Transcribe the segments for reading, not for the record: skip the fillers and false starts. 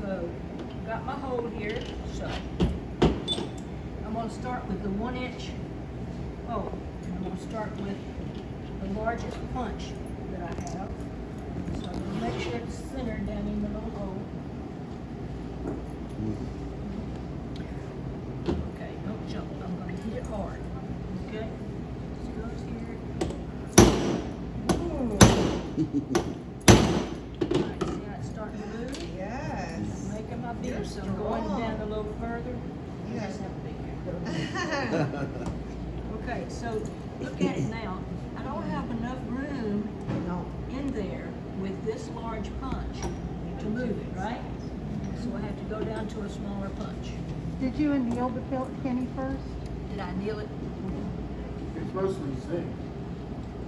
So, got my hole here, so I'm going to start with the 1 inch hole. And I'm going to start with the largest punch that I have. So I'm going to make sure it's centered down in the little hole. Okay, don't jump. I'm going to hit it hard. Okay? This goes here. Ooh. Alright, see how it's starting to move? Yes. I'm making my beat, so I'm going down a little further. You guys have a big hair. Okay, so look at it now. I don't have enough room in there with this large punch to move it, right? So I have to go down to a smaller punch. Did you anneal the penny first? Did I nail it? It's mostly zinc.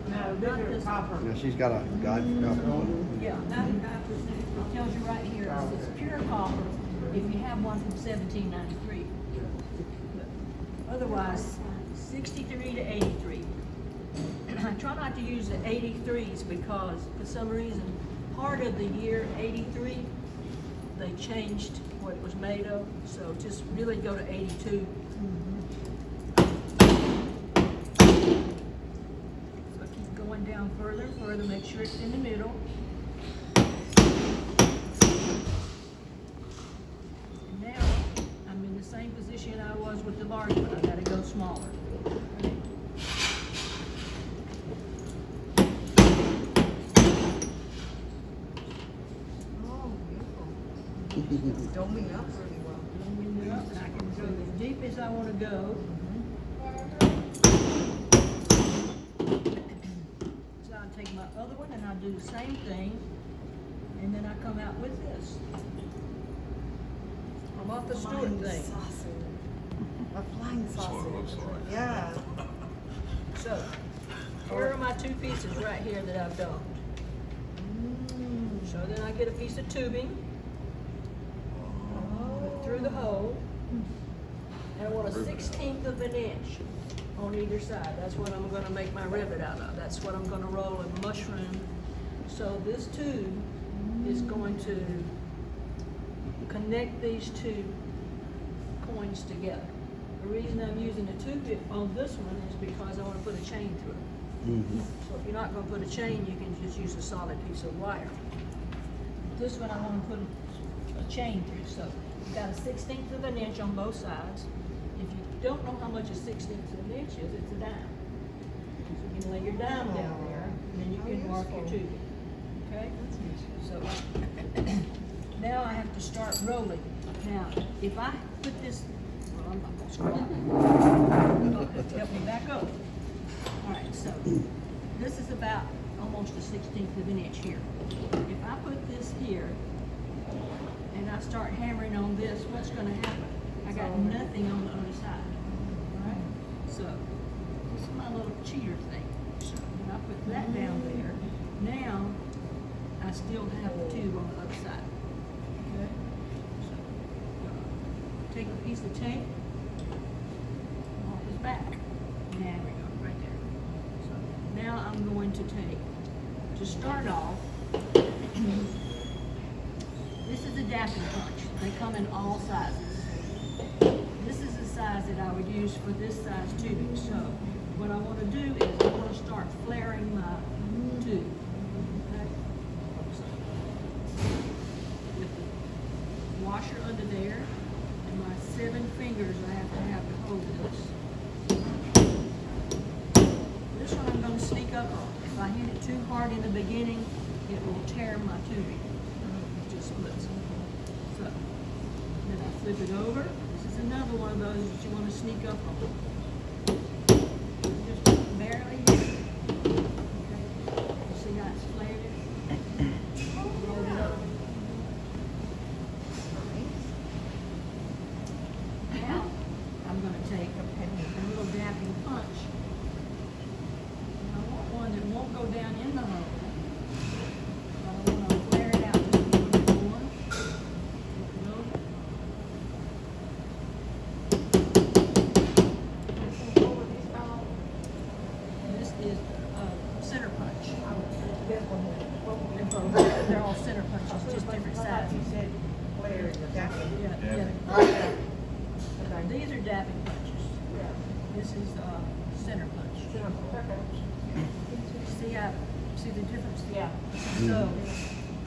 No, Not bigger this copper. Yeah, she's got a guide for copper. Yeah, 95%. It tells you right here, it's pure copper if you have one from 1793. But otherwise, 63 to 83. And I try not to use the 83s because for some reason, part of the year 83, they changed what it was made of. So just really go to 82. So keep going down further, make sure it's in the middle. And now I'm in the same position I was with the large one. I gotta go smaller. Oh, beautiful. Doming up really well. Doming it up, and I can go as deep as I want to go. So I'll take my other one and I'll do the same thing, and then I come out with this. I'm off the Stewart thing. Sausage. A flying sausage. Yeah. So, here are my two pieces right here that I've done. So then I get a piece of tubing, put through the hole, and I want a 1/16 of an inch on either side. That's what I'm going to make my rivet out of. That's what I'm going to roll a mushroom. So this tube is going to connect these two coins together. The reason I'm using a tube on this one is because I want to put a chain through it. So if you're not going to put a chain, you can just use a solid piece of wire. This one I want to put a chain through. So you've got a 1/16 of an inch on both sides. If you don't know how much a 1/16 of an inch is, it's a dime. So you can lay your dime down there, and then you can mark your tubing. Okay? So now I have to start rolling. Now, if I put this, well, I'm not going to scroll. Help me back up. All right, so this is about almost a 1/16 of an inch here. If I put this here and I start hammering on this, what's going to happen? I got nothing on the other side. All right? So this is my little cheater thing. So when I put that down there, now I still have the tube on the other side. Okay? So take a piece of tape off his back. There we go, right there. So now I'm going to take, to start off, this is a dapping punch. They come in all sizes. This is the size that I would use for this size tubing. So what I want to do is I want to start flaring my tube. Okay? So, with the washer under there and my 7 fingers I have to hold this. This one I'm going to sneak up on. If I hit it too hard in the beginning, it will tear my tubing. It just splits. So, then I flip it over. This is another one of those that you want to sneak up on. Just barely hit it. Okay. You see how it's flared it? Roll it up. Now, I'm going to take a little dapping punch. I want one that won't go down in the hole. I want to flare it out just a little bit more. Flip it over. Yeah. These are dapping punches. This is, center punch. See the difference? Yeah. So,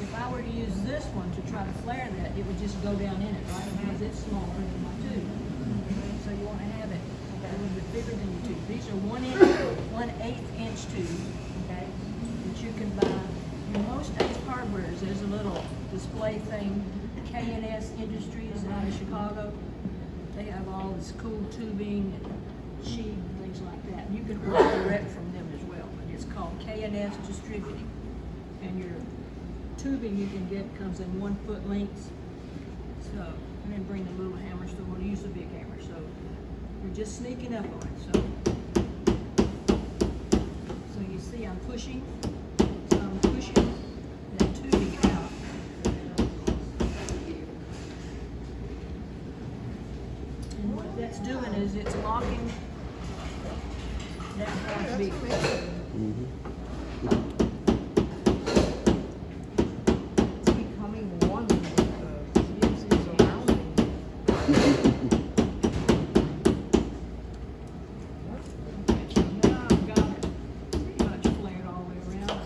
if I were to use this one to try to flare that, it would just go down in it, right? Because it's smaller than my tube. So you wanna have it a little bit bigger than your tube. These are 1/8 inch tube, okay? That you can buy. In most Ace Hardware's, there's a little display thing, K&S Industries out of Chicago. They have all this cool tubing and sheet and things like that. You can order direct from them as well, but it's called K&S Distributing. And your tubing you can get comes in 1 foot lengths. So, I didn't bring the little hammer, so we'll use the big hammer. So, we're just sneaking up on it. So you see I'm pushing. So I'm pushing the tubing out. And what that's doing is it's locking that part bead. It's becoming one with the fuses around me. Now I've got it pretty much flared all the way around.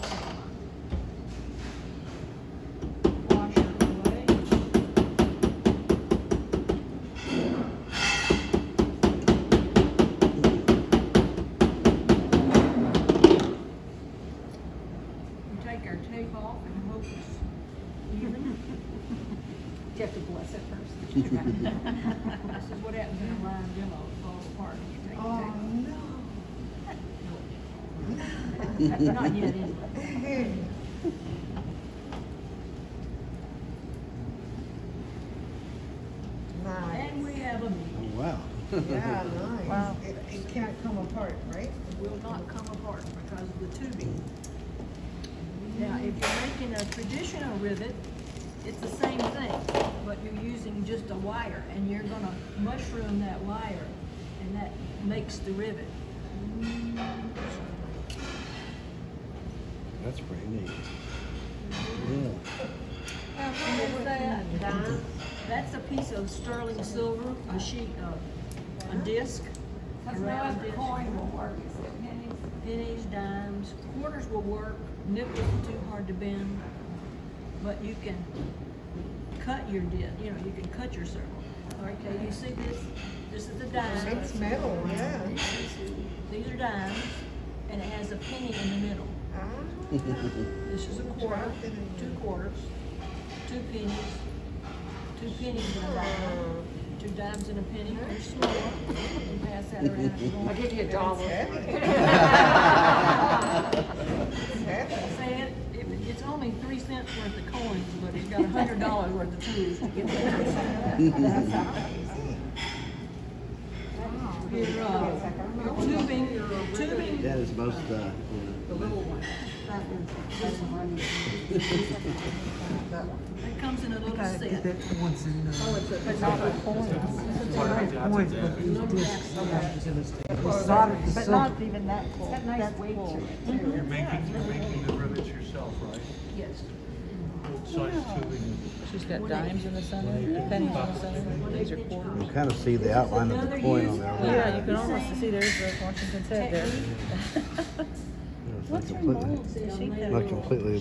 Washer away. We take our tape off and hope it's even. You have to bless it first. This is what happens in a live demo, it falls apart when you take the Oh, tape off. no. Not yet, anyway. Nice. And we have a meeting. Oh, wow. Yeah, nice. Wow. It can't come apart, right? It will not come apart because of the tubing. Now, if you're making a traditional rivet, it's the same thing, but you're using just a wire, and you're gonna mushroom that wire, and that makes the rivet. That's pretty neat. Yeah. What is that? That's a piece of sterling silver, a sheet of, a disc. Because no round other disc. coin will work, is it pennies? Pennies, dimes, quarters will work, nickels are too hard to bend, but you can cut your disc, you know, you can cut your circle. Okay, you see this? This is a dime. It's metal, yeah. These are dimes, and it has a penny in the middle. Ah. This is a quarter, 2 quarters, 2 pennies, 2 pennies and a dime, 2 dimes and a penny. They're small. You can pass that around if you want. I'll give you a dollar. Say it, it's only 3 cents worth of coins, but it's got $100 worth of tools to get your tubing. That is most, The little one. It comes in a little set. But not the coins. But not even that full. That's full. You're making the rivets yourself, right? Yes. What size tubing? She's got dimes in the center, pennies in the center, these are quarters. you kind of see the outline of the coin on there. Yeah, you can almost see there's the Washington's head there. It's not completely, not completely